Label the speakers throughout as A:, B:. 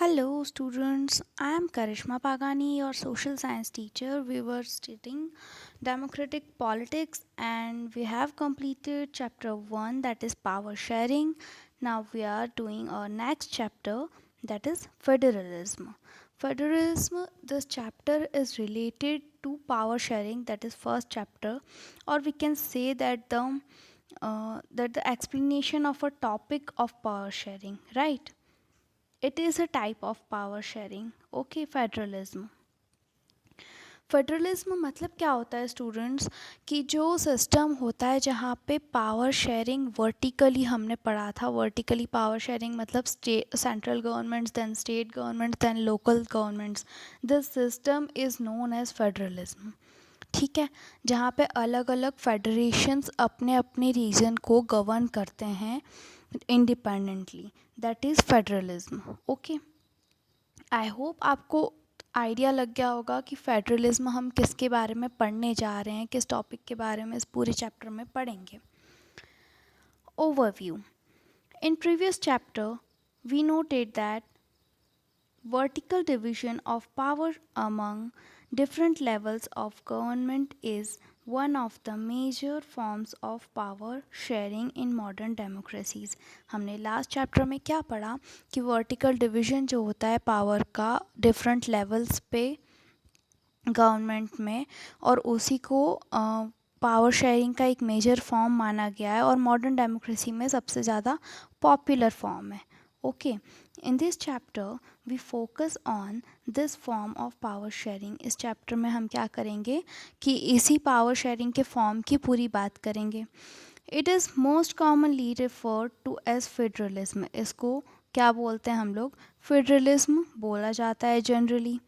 A: Hello, students. I am Karishma Pagani, your social science teacher. We were studying democratic politics and we have completed chapter 1, that is power sharing. Now we are doing our next chapter, that is federalism. Federalism, this chapter is related to power sharing, that is first chapter, or we can say that the explanation of a topic of power sharing, right? It is a type of power sharing. Okay federalism federalism मतलब क्या होता है students कि जो system होता है जहाँ पे पावर शेयरिंग वर्टिकली हमने पढ़ा था वर्टिकली पावर शेयरिंग मतलब central governments then state governments then local governments this system is known as federalism. ठीक है, जहाँ पे अलग अलग फेडरेशंस अपने अपने रीजन को गवर्न करते हैं independently, that is federalism. Okay, I hope आपको आइडिया लग गया होगा कि फेडरलिज्म हम किसके बारे में पढ़ने जा रहे हैं, किस टॉपिक के बारे में इस पूरे चैप्टर में पढ़ेंगे. Overview. In previous chapter we noted that vertical division of power among different levels of government is one of the major forms of power sharing in modern democracies. हमने लास्ट चैप्टर में क्या पढ़ा कि vertical division जो होता है power का different levels पे गवर्नमेंट में, और उसी को पावर शेयरिंग का एक मेजर फॉर्म माना गया है और मॉडर्न डेमोक्रेसी में सबसे ज़्यादा पॉपुलर फॉर्म है. Okay, in this chapter we focus on this form of power sharing. इस चैप्टर में हम क्या करेंगे कि इसी पावर शेयरिंग के फॉर्म की पूरी बात करेंगे. It is most commonly referred to as federalism. इसको क्या बोलते हैं हम लोग? फेडरलिज्म बोला जाता है generally.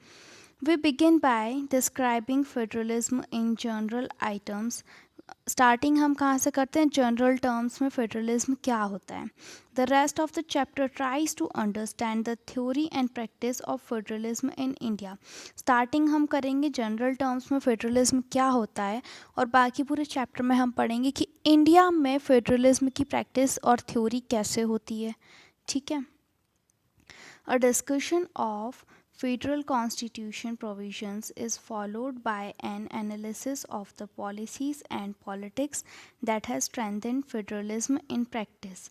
A: We begin by describing federalism in general items. Starting हम कहाँ से करते हैं? जनरल टर्म्स में फेडरलिज्म क्या होता है. The rest of the chapter tries to understand the theory and practice of federalism in India. Starting हम करेंगे जनरल टर्म्स में फेडरलिज्म क्या होता है, और बाकी पूरे चैप्टर में हम पढ़ेंगे कि इंडिया में फेडरलिज्म की प्रैक्टिस और थ्योरी कैसे होती है. ठीक है. A discussion of federal constitution provisions is followed by an analysis of the policies and politics that has strengthened federalism in practice.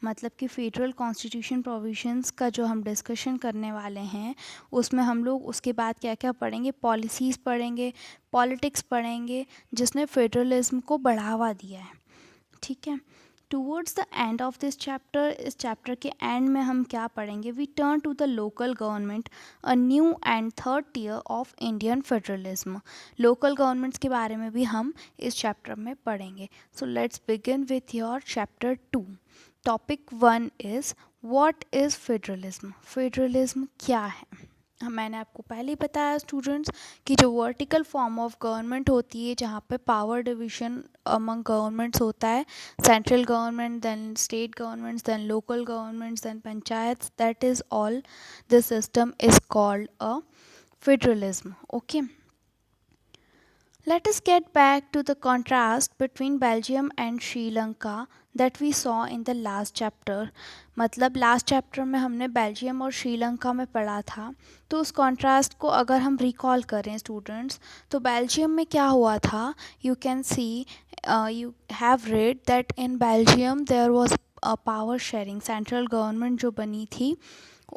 A: मतलब कि फेडरल कॉन्स्टिट्यूशन प्रोविजंस का जो हम डिस्कशन करने वाले हैं उसमें हम लोग उसके बाद क्या क्या पढ़ेंगे? पॉलिसीज़ पढ़ेंगे, पॉलिटिक्स पढ़ेंगे जिसने फेडरलिज्म को बढ़ावा दिया है. ठीक है. Towards the end of this chapter, इस चैप्टर के एंड में हम क्या पढ़ेंगे? We turn to the local government, a new and third tier of Indian federalism. Local governments के बारे में भी हम इस चैप्टर में पढ़ेंगे. So let's begin with your chapter 2. Topic 1 is what is federalism. Federalism क्या है? मैंने आपको पहले ही बताया स्टूडेंट्स कि जो वर्टिकल फॉर्म ऑफ गवर्नमेंट होती है जहाँ पे पावर डिवीजन अमंग गवर्नमेंट्स होता है, central government then state governments then local governments then panchayat, that is all this system is called a federalism. Okay, let us get back to the contrast between Belgium and Sri Lanka that we saw in the last chapter. मतलब last chapter में हमने Belgium और श्रीलंका में पढ़ा था, तो उस contrast को अगर हम रिकॉल करें स्टूडेंट्स, तो बेल्जियम में क्या हुआ था? You can see, you have read that in Belgium there was a power sharing. Central government जो बनी थी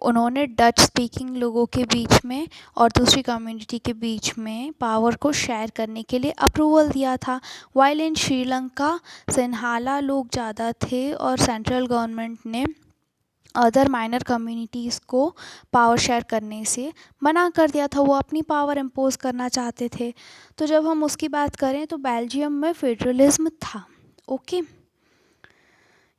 A: उन्होंने डच स्पीकिंग लोगों के बीच में और दूसरी कम्युनिटी के बीच में पावर को शेयर करने के लिए अप्रूवल दिया था. वाइल इन श्रीलंका सिन्हाला लोग ज़्यादा थे और सेंट्रल गवर्नमेंट ने अदर माइनर कम्युनिटीज़ को पावर शेयर करने से मना कर दिया था. वो अपनी पावर इम्पोज करना चाहते थे. तो जब हम उसकी बात करें तो बेल्जियम में फेडरलिज्म था. Okay,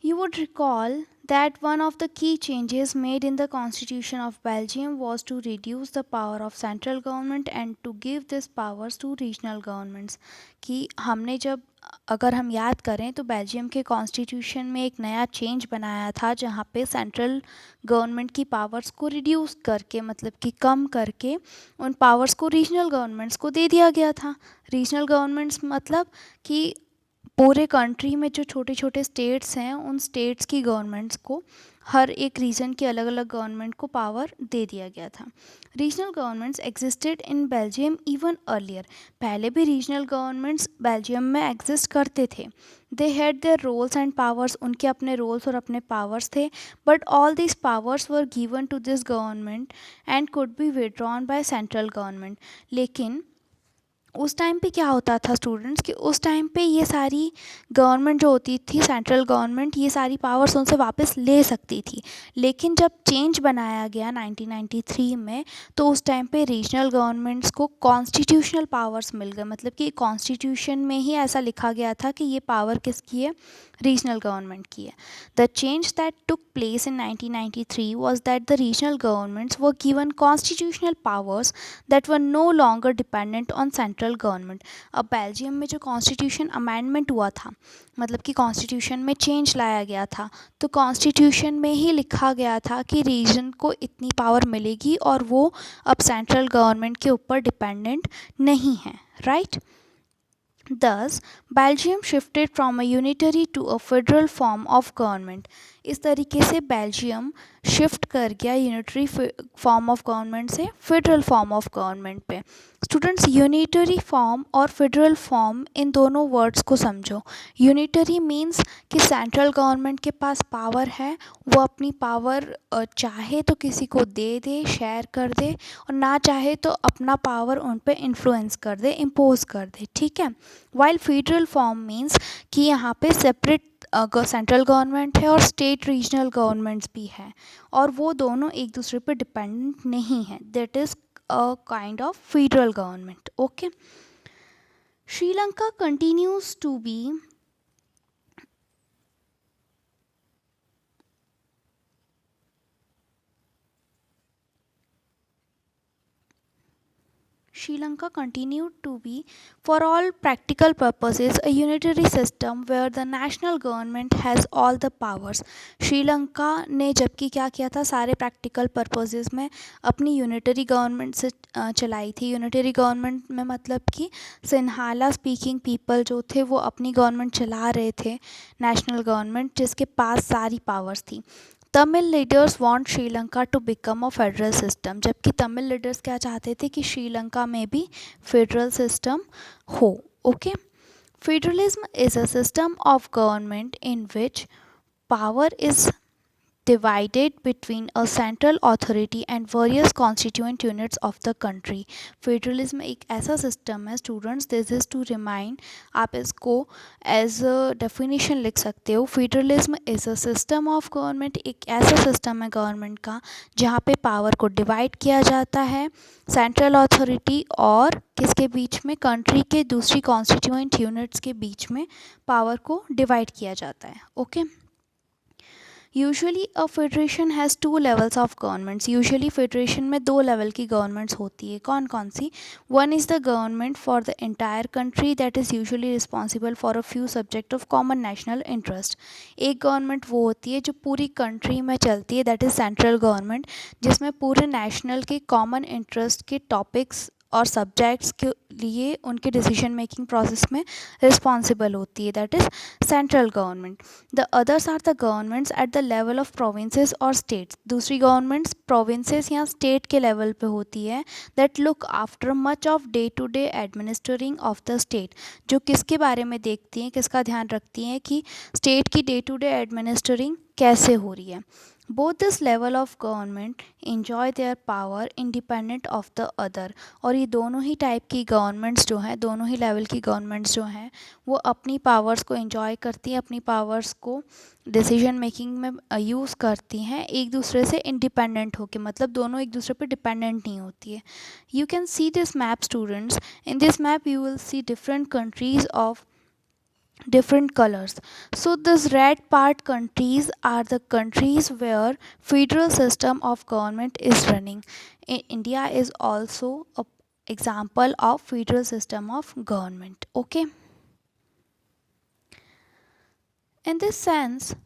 A: You would recall that one of the key changes made in the constitution of Belgium was to reduce the power of central government and to give this powers to regional governments. कि हमने जब, अगर हम याद करें तो Belgium के constitution में एक नया चेंज बनाया था जहाँ पे सेंट्रल गवर्नमेंट की पावर्स को रिड्यूस करके, मतलब कि कम करके, उन पावर्स को रीजनल गवर्नमेंट्स को दे दिया गया था. रीजनल गवर्नमेंट्स मतलब कि पूरे कंट्री में जो छोटे छोटे स्टेट्स हैं उन स्टेट्स की गवर्नमेंट्स को हर एक रीजन की अलग अलग गवर्नमेंट को पावर दे दिया गया था। Regional governments existed in Belgium even earlier, पहले भी रीजनल गवर्नमेंट्स बेल्जियम में एग्जिस्ट करते थे। They had their roles and powers, उनके अपने रोल्स और अपने पावर्स थे, but all this powers were given to this government and could be withdrawn by central government. लेकिन उस टाइम पे क्या होता था स्टूडेंट्स कि उस टाइम पे ये सारी गवर्नमेंट जो होती थी, सेंट्रल गवर्नमेंट, ये सारी पावर्स उनसे वापस ले सकती थी। लेकिन जब चेंज बनाया गया 1993 में, तो उस टाइम पे रीजनल गवर्नमेंट्स को कॉन्स्टिट्यूशनल पावर्स मिल गए, मतलब कि कॉन्स्टिट्यूशन में ही ऐसा लिखा गया था कि ये पावर किसकी है, रीजनल गवर्नमेंट की है। The change that took place in 1993 was that the regional governments were given constitutional powers that were no longer dependent on central government। अब बेल्जियम में जो कॉन्स्टिट्यूशन अमेंडमेंट हुआ था, मतलब कि कॉन्स्टिट्यूशन में चेंज लाया गया था, तो कॉन्स्टिट्यूशन में ही लिखा गया था कि रीजन को इतनी पावर मिलेगी और वो अब सेंट्रल गवर्नमेंट के ऊपर डिपेंडेंट नहीं है, right. Thus, Belgium shifted from a unitary to a federal form of government। इस तरीके से बेल्जियम शिफ्ट कर गया यूनिटरी फॉर्म ऑफ गवर्नमेंट से फेडरल फॉर्म ऑफ गवर्नमेंट पे। स्टूडेंट्स, यूनिटरी फॉर्म और फेडरल फॉर्म, इन दोनों वर्ड्स को समझो। यूनिटरी मीन्स कि सेंट्रल गवर्नमेंट के पास पावर है, वो अपनी पावर चाहे तो किसी को दे दे, शेयर कर दे, और ना चाहे तो अपना पावर उन पे इन्फ्लुएंस कर दे, इम्पोज कर दे, ठीक है। वाइल फेडरल फॉर्म मीन्स कि यहाँ पे सेपरेट सेंट्रल गवर्नमेंट है और स्टेट रीजनल गवर्नमेंट्स भी है, और वो दोनों एक दूसरे पे डिपेंडेंट नहीं है। That is a kind of federal government, okay. Sri Lanka continues to be Sri Lanka continued to be, for all practical purposes, a unitary system where the national government has all the powers। Sri Lanka ने जबकि क्या किया था, सारे practical purposes में अपनी unitary government से चलाई थी। यूनिटरी गवर्नमेंट में मतलब कि सिन्हाला स्पीकिंग पीपल जो थे वो अपनी गवर्नमेंट चला रहे थे, नेशनल गवर्नमेंट जिसके पास सारी पावर्स थी। Tamil leaders want Sri Lanka to become a federal system, जबकि तमिल लीडर्स क्या चाहते थे कि श्रीलंका में भी फेडरल सिस्टम हो, okay. Federalism is a system of government in which power is divided between a central authority and various constituent units of the country। Federalism एक ऐसा सिस्टम है students, this is to remind, आप इसको as a definition लिख सकते हो। Federalism is a system of government, एक ऐसा सिस्टम है गवर्नमेंट का जहाँ पे पावर को डिवाइड किया जाता है सेंट्रल अथॉरिटी और किसके बीच में, कंट्री के दूसरी कॉन्स्टिट्यूएंट यूनिट्स के बीच में पावर को डिवाइड किया जाता है, okay. Usually a federation has two levels of governments. Usually federation में दो लेवल की गवर्नमेंट्स होती है, कौन कौन सी। One is the government for the entire country that is usually responsible for a few subject of common national interest. एक government वो होती है जो पूरी कंट्री में चलती है, दैट इज़ सेंट्रल गवर्नमेंट, जिसमें पूरे नेशनल के कॉमन इंटरेस्ट के टॉपिक्स और सब्जेक्ट्स के लिए उनके डिसीजन मेकिंग प्रोसेस में रिस्पॉन्सिबल होती है, that is central government. The others are the governments at the level of provinces और स्टेट्स। दूसरी गवर्नमेंट्स प्रोविंसेस या स्टेट के लेवल पे होती है, that look after much of day to day administering of the state, जो किसके बारे में देखती हैं, किसका ध्यान रखती हैं कि स्टेट की डे टू डे एडमिनिस्ट्रिंग कैसे हो रही है। Both this level of government enjoy their power independent of the other. और ये दोनों ही टाइप की गवर्नमेंट्स जो हैं, दोनों ही लेवल की गवर्नमेंट्स जो हैं, वो अपनी पावर्स को इंजॉय करती हैं, अपनी पावर्स को डिसीजन मेकिंग में यूज़ करती हैं एक दूसरे से इंडिपेंडेंट होके, मतलब दोनों एक दूसरे पे डिपेंडेंट नहीं होती है। You can see this map students, in this map you will see different countries of different colors। So this red part countries are the countries where federal system of government is running. India is also a example of federal system of government, okay। In this sense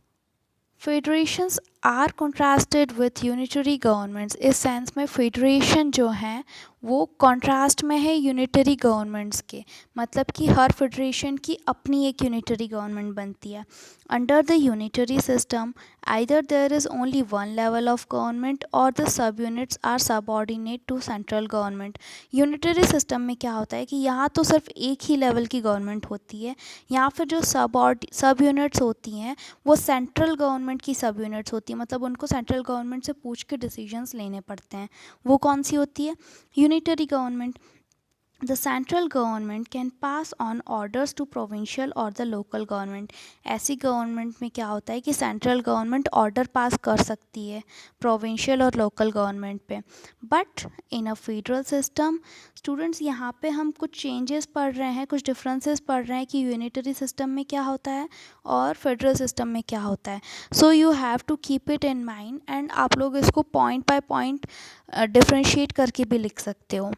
A: federations are contrasted with unitary governments. इस sense में federation जो हैं वो contrast में है unitary governments के, मतलब कि हर फेडरेशन की अपनी एक यूनिटरी गवर्नमेंट बनती है. Under the unitary system either there is only one level of government और the sub units are subordinate to central government. Unitary system में क्या होता है कि यहाँ तो सिर्फ एक ही लेवल की गवर्नमेंट होती है, या फिर जो सब यूनिट्स होती हैं वो सेंट्रल गवर्नमेंट की सब यूनिट्स होती हैं, मतलब उनको सेंट्रल गवर्नमेंट से पूछ के डिसीजंस लेने पड़ते हैं. वो कौन सी होती है? Unitary government. The central government can pass on orders to provincial or the local government. ऐसी गवर्नमेंट में क्या होता है कि सेंट्रल गवर्नमेंट ऑर्डर पास कर सकती है प्रोविंशियल और लोकल गवर्नमेंट पे. But in a federal system, students यहाँ पे हम कुछ चेंजेस पढ़ रहे हैं, कुछ डिफरेंसेस पढ़ रहे हैं कि यूनिटरी सिस्टम में क्या होता है और फेडरल सिस्टम में क्या होता है. So you have to keep it in mind and आप लोग इसको पॉइंट बाय पॉइंट डिफ्रेंशिएट करके भी लिख सकते हो.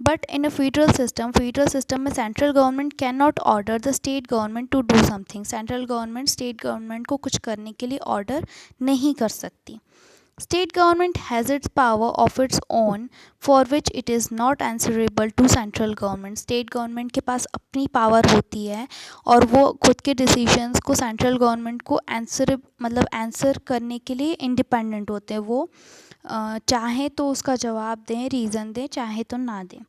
A: But in a federal system में central government cannot order the state government to do something. Central government state government को कुछ करने के लिए order नहीं कर सकती. State government has its power of its own for which it is not answerable to central government. State government के पास अपनी power होती है और वो खुद के decisions को central government को answer करने के लिए independent होते हैं. वो चाहे तो उसका जवाब दें, रीज़न दें, चाहे तो ना दें.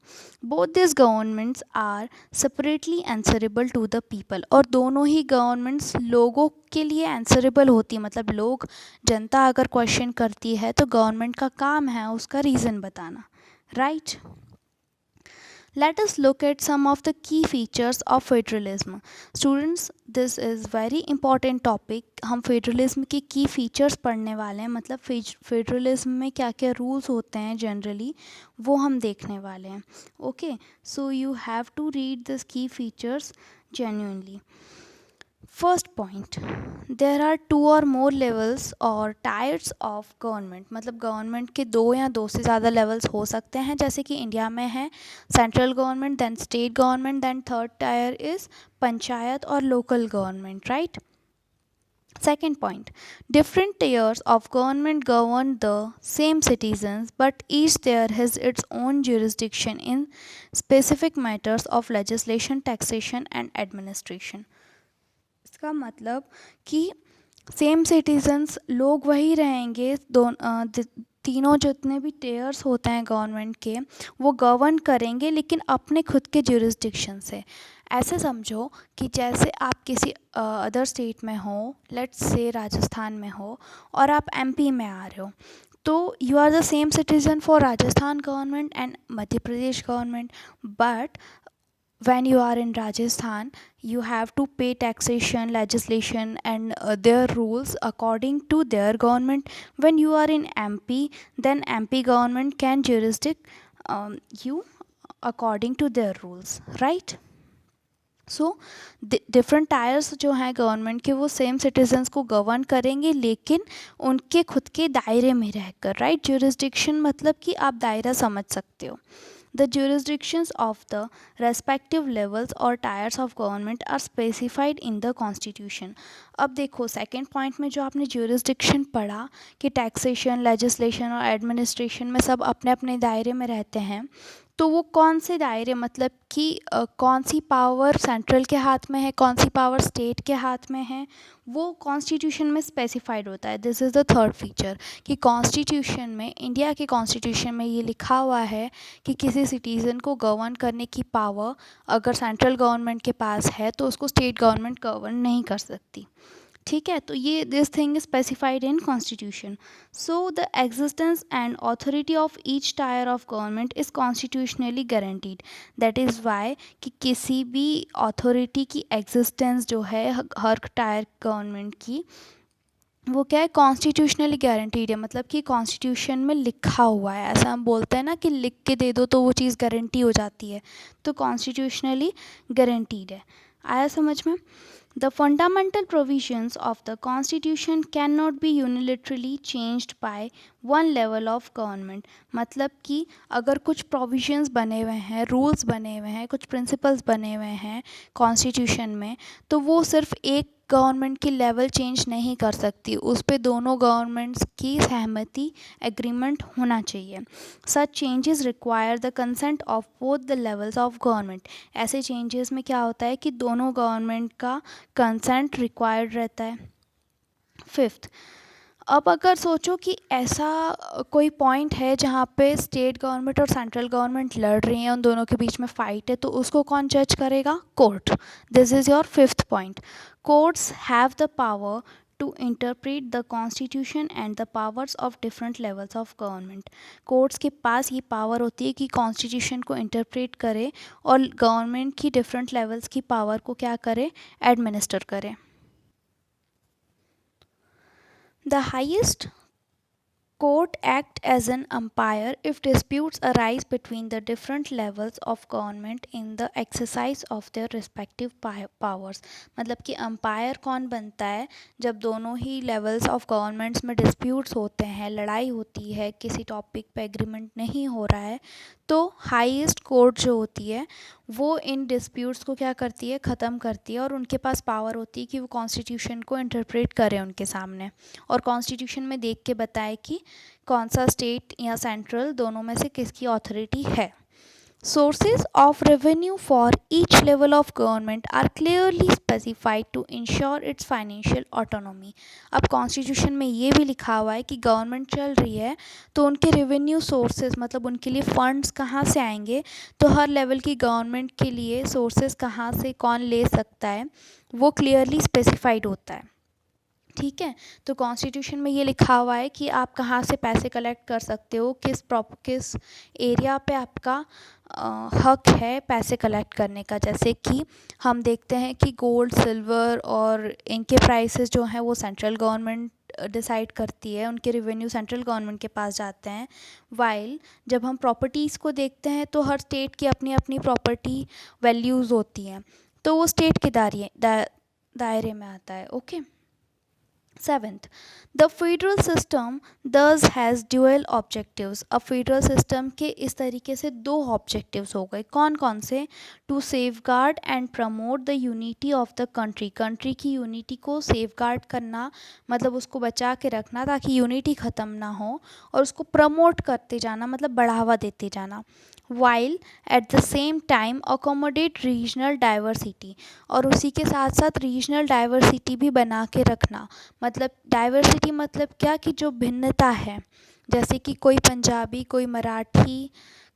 A: Both this governments are separately answerable to the people. और दोनों ही गवर्नमेंट्स लोगों के लिए आंसरेबल होती है, मतलब लोग, जनता अगर क्वेश्चन करती है तो गवर्नमेंट का काम है उसका रीज़न बताना. Right. Let us look at some of the key features of federalism. Students, this is very important topic. हम फेडरलिज्म के की फीचर्स पढ़ने वाले हैं, मतलब फेडरलिज्म में क्या क्या रूल्स होते हैं जनरली वो हम देखने वाले हैं. Okay, so you have to read this key features genuinely. First point, there are 2 or more levels और टायर्स ऑफ गवर्नमेंट. मतलब गवर्नमेंट के 2 या 2 से ज़्यादा लेवल्स हो सकते हैं, जैसे कि इंडिया में है central government, then state government, then third tier is panchayat और local government. Right. Second point, different tiers of government govern the same citizens, but each tier has its own jurisdiction in specific matters of legislation, taxation and administration. इसका मतलब कि same citizens लोग वही रहेंगे, तीनों जितने भी टेयर्स होते हैं गवर्नमेंट के वो गवर्न करेंगे, लेकिन अपने खुद के जुरिस्डिक्शन से. ऐसे समझो कि जैसे आप किसी अदर स्टेट में हो, लेट्स से राजस्थान में हो और आप एमपी में आ रहे हो, तो you are the same citizen for Rajasthan government and Madhya Pradesh government. But when you are in Rajasthan, you have to pay taxation, legislation and their rules according to their government. When you are in MP, then MP government can jurisdict you according to their rules. Right. So different tyres जो हैं government के वो same citizens को govern करेंगे, लेकिन उनके खुद के दायरे में रहकर. राइट. जुरिस्डिक्शन मतलब कि आप दायरा समझ सकते हो. The jurisdictions of the respective levels or tiers of government are specified in the constitution. अब देखो सेकेंड पॉइंट में जो आपने jurisdiction पढ़ा कि टैक्सेशन, लेजिस्लेशन और एडमिनिस्ट्रेशन में सब अपने अपने दायरे में रहते हैं, तो वो कौन से दायरे, मतलब कि कौन सी पावर सेंट्रल के हाथ में है, कौन सी पावर स्टेट के हाथ में है, वो कॉन्स्टिट्यूशन में स्पेसिफाइड होता है. This is the third feature कि कॉन्स्टिट्यूशन में, इंडिया के कॉन्स्टिट्यूशन में ये लिखा हुआ है कि किसी सिटीज़न को गवर्न करने की पावर अगर सेंट्रल गवर्नमेंट के पास है तो उसको स्टेट गवर्नमेंट गवर्न नहीं कर सकती. ठीक है, तो ये this thing specified in constitution. So the existence and authority of each tyre of government is constitutionally guaranteed. That is why कि किसी भी अथॉरिटी की एग्जिस्टेंस जो है हर टायर गवर्नमेंट की, वो क्या है, कॉन्स्टिट्यूशनली गारंटीड है. मतलब कि कॉन्स्टिट्यूशन में लिखा हुआ है. ऐसा हम बोलते हैं ना कि लिख के दे दो तो वो चीज़ गारंटी हो जाती है, तो कॉन्स्टिट्यूशनली गारंटीड है. आया समझ में? The fundamental provisions of the Constitution cannot be unilaterally changed by one level of government. मतलब कि अगर कुछ provisions बने हुए हैं, rules बने हुए हैं, कुछ principles बने हुए हैं Constitution में, तो वो सिर्फ एक गवर्नमेंट की लेवल चेंज नहीं कर सकती, उस पे दोनों गवर्नमेंट्स की सहमति एग्रीमेंट होना चाहिए. Such changes require the consent of both the levels of government. ऐसे चेंजेस में क्या होता है कि दोनों गवर्नमेंट का कंसेंट रिक्वायर्ड रहता है. फिफ्थ, अब अगर सोचो कि ऐसा कोई पॉइंट है जहाँ पे स्टेट गवर्नमेंट और सेंट्रल गवर्नमेंट लड़ रही हैं, उन दोनों के बीच में फ़ाइट है, तो उसको कौन जज करेगा? Court. This is your fifth point. Courts have the power to interpret the constitution and the powers of different levels of government. Courts के पास ये पावर होती है कि कॉन्स्टिट्यूशन को इंटरप्रेट करे और गवर्नमेंट की डिफरेंट लेवल्स की पावर को क्या करे? एडमिनिस्टर करे. The highest court act as an umpire if disputes arise between the different levels of government in the exercise of their respective powers. मतलब कि अंपायर कौन बनता है? जब दोनों ही लेवल्स ऑफ गवर्नमेंट्स में डिस्प्यूट्स होते हैं, लड़ाई होती है, किसी टॉपिक पे एग्रीमेंट नहीं हो रहा है, तो हाईएस्ट कोर्ट जो होती है वो इन डिस्प्यूट्स को क्या करती है? ख़त्म करती है. और उनके पास पावर होती है कि वो कॉन्स्टिट्यूशन को इंटरप्रेट करें उनके सामने और कॉन्स्टिट्यूशन में देख के बताए कि कौन सा स्टेट या सेंट्रल दोनों में से किसकी ऑथोरिटी है. Sources of revenue for each level of government are clearly specified to ensure its financial autonomy. अब कॉन्स्टिट्यूशन में ये भी लिखा हुआ है कि गवर्नमेंट चल रही है तो उनके रेवेन्यू सोर्सेज मतलब उनके लिए फंड्स कहाँ से आएंगे, तो हर लेवल की गवर्नमेंट के लिए सोर्सेज कहाँ से कौन ले सकता है वो क्लियरली स्पेसिफाइड होता है. ठीक है, तो कॉन्स्टिट्यूशन में ये लिखा हुआ है कि आप कहाँ से पैसे कलेक्ट कर सकते हो, किस एरिया पे आपका हक है पैसे कलेक्ट करने का. जैसे कि हम देखते हैं कि गोल्ड, सिल्वर और इनके प्राइसेस जो हैं वो सेंट्रल गवर्नमेंट डिसाइड करती है, उनके रेवेन्यू सेंट्रल गवर्नमेंट के पास जाते हैं. वाइल जब हम प्रॉपर्टीज़ को देखते हैं तो हर स्टेट की अपनी अपनी प्रॉपर्टी वैल्यूज़ होती हैं, तो वो स्टेट के दायरे में आता है. Okay. Seventh, the federal system thus has dual objectives. अब फेडरल सिस्टम के इस तरीके से दो ऑब्जेक्टिव्स हो गए. कौन कौन से? To safeguard and promote the unity of the country. Country की यूनिटी को सेफ गार्ड करना मतलब उसको बचा के रखना ताकि यूनिटी ख़त्म ना हो, और उसको प्रमोट करते जाना मतलब बढ़ावा देते जाना. While at the same time accommodate regional diversity. और उसी के साथ साथ रीजनल डाइवर्सिटी भी बना के रखना. मतलब डाइवर्सिटी मतलब क्या कि जो भिन्नता है, जैसे कि कोई पंजाबी, कोई मराठी,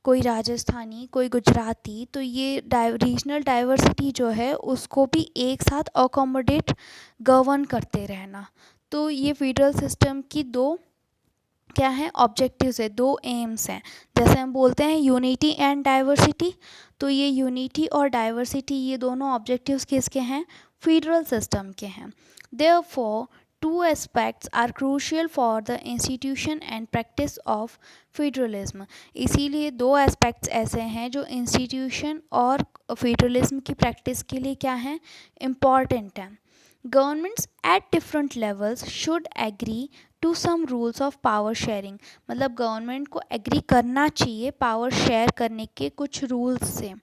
A: कोई राजस्थानी, कोई गुजराती, तो ये रीजनल डाइवर्सिटी जो है उसको भी एक साथ अकोमोडेट गवर्न करते रहना. तो ये फेडरल सिस्टम की दो क्या है? ऑब्जेक्टिव्स है, दो एम्स हैं. जैसे हम बोलते हैं यूनिटी एंड डाइवर्सिटी, तो ये यूनिटी और डाइवर्सिटी ये दोनों ऑब्जेक्टिव्स किसके हैं? फेडरल सिस्टम के हैं. Therefore two aspects are crucial for the institution and practice of federalism. इसीलिए दो एस्पेक्ट्स ऐसे हैं जो इंस्टीट्यूशन और फेडरलिज्म की प्रैक्टिस के लिए क्या हैं? इम्पॉर्टेंट हैं. Governments at different levels should agree to some rules of power sharing. मतलब गवर्नमेंट को एग्री करना चाहिए पावर शेयर करने के कुछ रूल्स से.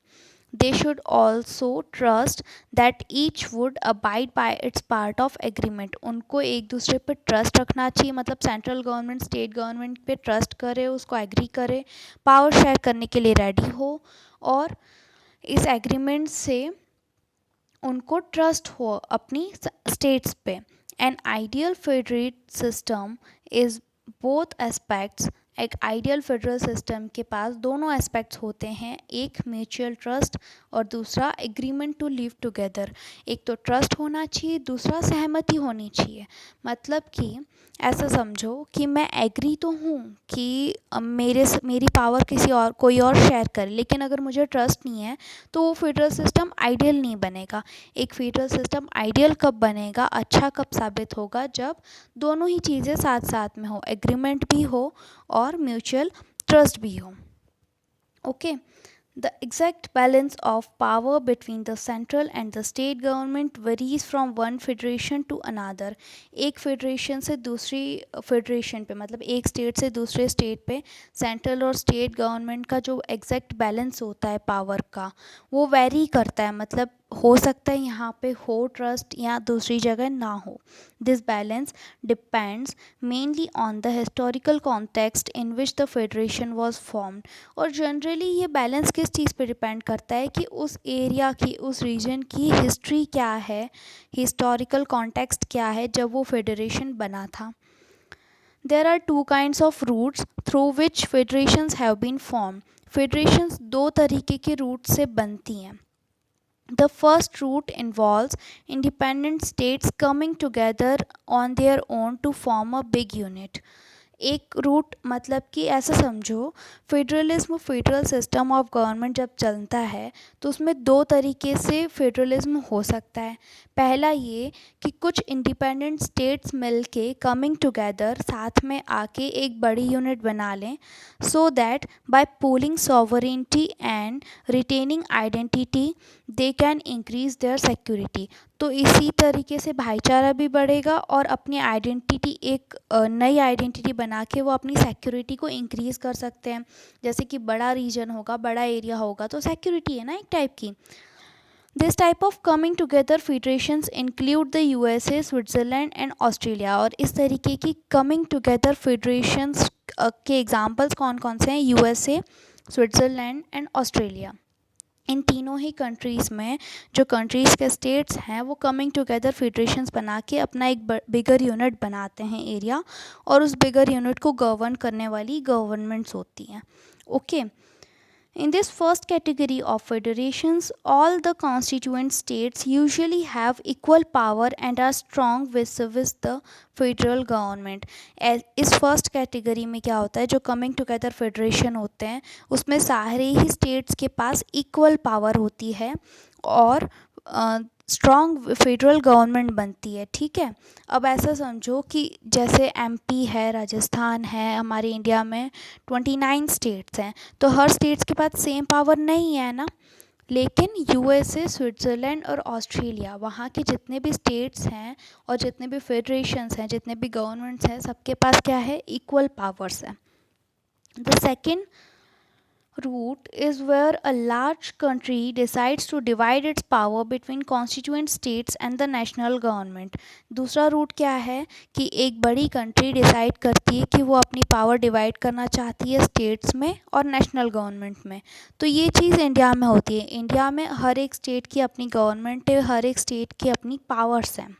A: They should also trust that each would abide by its part of agreement. उनको एक दूसरे पे ट्रस्ट रखना चाहिए, मतलब सेंट्रल गवर्नमेंट स्टेट गवर्नमेंट पे ट्रस्ट करे, उसको एग्री करे, पावर शेयर करने के लिए रेडी हो और इस एग्रीमेंट से उनको ट्रस्ट हो अपनी स्टेट्स पे. An ideal federate system is both aspects. एक आइडियल फेडरल सिस्टम के पास दोनों एस्पेक्ट्स होते हैं, एक म्यूचुअल ट्रस्ट और दूसरा एग्रीमेंट टू लिव टुगेदर. एक तो ट्रस्ट होना चाहिए, दूसरा सहमति होनी चाहिए. मतलब कि ऐसा समझो कि मैं एग्री तो हूँ कि मेरी पावर किसी और कोई और शेयर करे, लेकिन अगर मुझे ट्रस्ट नहीं है तो वो फेडरल सिस्टम आइडियल नहीं बनेगा. एक फेडरल सिस्टम आइडियल कब बनेगा, अच्छा कब साबित होगा? जब दोनों ही चीज़ें साथ साथ में हो, एग्रीमेंट भी हो और म्यूचुअल ट्रस्ट भी हो. Okay. The exact balance of power between the central and the state government varies from one federation to another. एक फेडरेशन से दूसरी फेडरेशन पे मतलब एक स्टेट से दूसरे स्टेट पे सेंट्रल और स्टेट गवर्नमेंट का जो एग्जैक्ट बैलेंस होता है पावर का वो वेरी करता है. मतलब हो सकता है यहाँ पे हो ट्रस्ट या दूसरी जगह ना हो. This balance depends mainly on the historical context in which the federation was formed. और जनरली ये बैलेंस किस चीज़ पे डिपेंड करता है कि उस एरिया की, उस रीजन की हिस्ट्री क्या है, हिस्टोरिकल कॉन्टेक्स्ट क्या है जब वो फेडरेशन बना था. There are two kinds of routes through which federations have been formed. Federations दो तरीके के रूट से बनती हैं. The first route involves independent states coming together on their own to form a big unit. एक root मतलब कि ऐसा समझो, federalism, federal system of government जब चलता है तो उसमें दो तरीके से फेडरलिज्म हो सकता है. पहला ये कि कुछ इंडिपेंडेंट स्टेट्स मिलके कमिंग टुगेदर साथ में आके एक बड़ी यूनिट बना लें, so that bye pooling sovereignty and retaining identity they can increase their security. तो इसी तरीके से भाईचारा भी बढ़ेगा और अपनी आइडेंटिटी, एक नई आइडेंटिटी बना के वो अपनी सिक्योरिटी को इंक्रीज़ कर सकते हैं. जैसे कि बड़ा रीजन होगा, बड़ा एरिया होगा तो सिक्योरिटी है ना एक टाइप की. This type of coming together federations include the USA, Switzerland and Australia. और इस तरीके की कमिंग टुगेदर फेडरेशंस के एग्जांपल्स कौन कौन से हैं? USA, Switzerland and Australia. इन तीनों ही कंट्रीज़ में जो कंट्रीज़ के स्टेट्स हैं वो कमिंग टुगेदर फेडरेशंस बना के अपना एक बिगर यूनिट बनाते हैं एरिया, और उस बिगर यूनिट को गवर्न करने वाली गवर्नमेंट्स होती हैं. Okay. In this first category of federations, all the constituent states usually have equal power and are strong vis-a-vis the federal government. इस फर्स्ट कैटेगरी में क्या होता है, जो कमिंग टुगेदर फेडरेशन होते हैं उसमें सारे ही स्टेट्स के पास इक्वल पावर होती है और स्ट्रॉन्ग फेडरल गवर्नमेंट बनती है. ठीक है. अब ऐसा समझो कि जैसे एमपी है, राजस्थान है, हमारे इंडिया में 29 स्टेट्स हैं, तो हर स्टेट्स के पास सेम पावर नहीं है ना. लेकिन यूएसए, स्विट्ज़रलैंड और ऑस्ट्रेलिया, वहाँ के जितने भी स्टेट्स हैं और जितने भी फेडरेशंस हैं, जितने भी गवर्नमेंट्स हैं, सबके पास क्या है? इक्वल पावर्स है. The second route is where a large country decides to divide its power between constituent states and the national government. दूसरा रूट क्या है कि एक बड़ी कंट्री डिसाइड करती है कि वो अपनी पावर डिवाइड करना चाहती है स्टेट्स में और नेशनल गवर्नमेंट में. तो ये चीज़ इंडिया में होती है. इंडिया में हर एक स्टेट की अपनी गवर्नमेंट है, हर एक स्टेट की अपनी पावर्स हैं.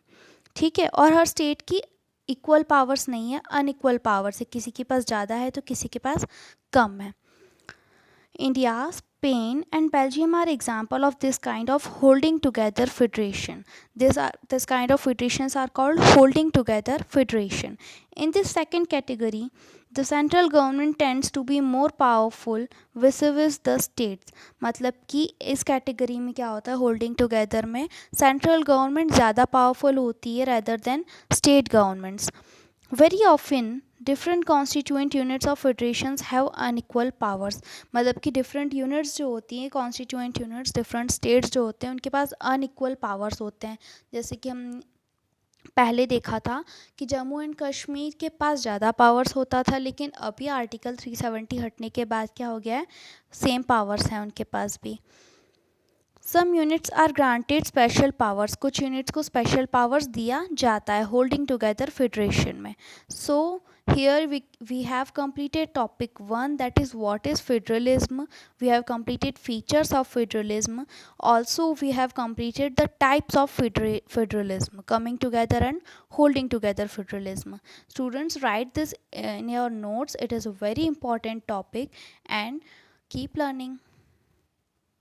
A: ठीक है. और हर स्टेट की इक्वल पावर्स नहीं है, अनइक्वल पावर्स है. किसी के पास ज़्यादा है तो किसी के पास कम है. India, Spain and Belgium are example of this kind of holding together federation. This kind of federations are called holding together federation. In this second category, the central government tends to be more powerful vis-a-vis the states. मतलब कि इस category में क्या होता है, holding together में central government ज़्यादा powerful होती है rather than state governments. Very often different constituent units of federations have unequal powers. मतलब कि डिफरेंट यूनिट्स जो होती हैं, कॉन्स्टिट्यूएंट यूनिट्स, डिफरेंट स्टेट्स जो होते हैं, उनके पास अनइक्वल पावर्स होते हैं. जैसे कि हम पहले देखा था कि जम्मू एंड कश्मीर के पास ज़्यादा पावर्स होता था, लेकिन अभी आर्टिकल 370 हटने के बाद क्या हो गया है, सेम पावर्स हैं उनके पास भी. Some units are granted special powers. कुछ यूनिट्स को स्पेशल पावर्स दिया जाता है होल्डिंग टुगेदर फेडरेशन में. सो here we have completed topic 1, that is what is federalism. We have completed features of federalism. Also we have completed the types of federalism, coming together and holding together federalism. Students, write this in your notes. It is a very important topic and keep learning.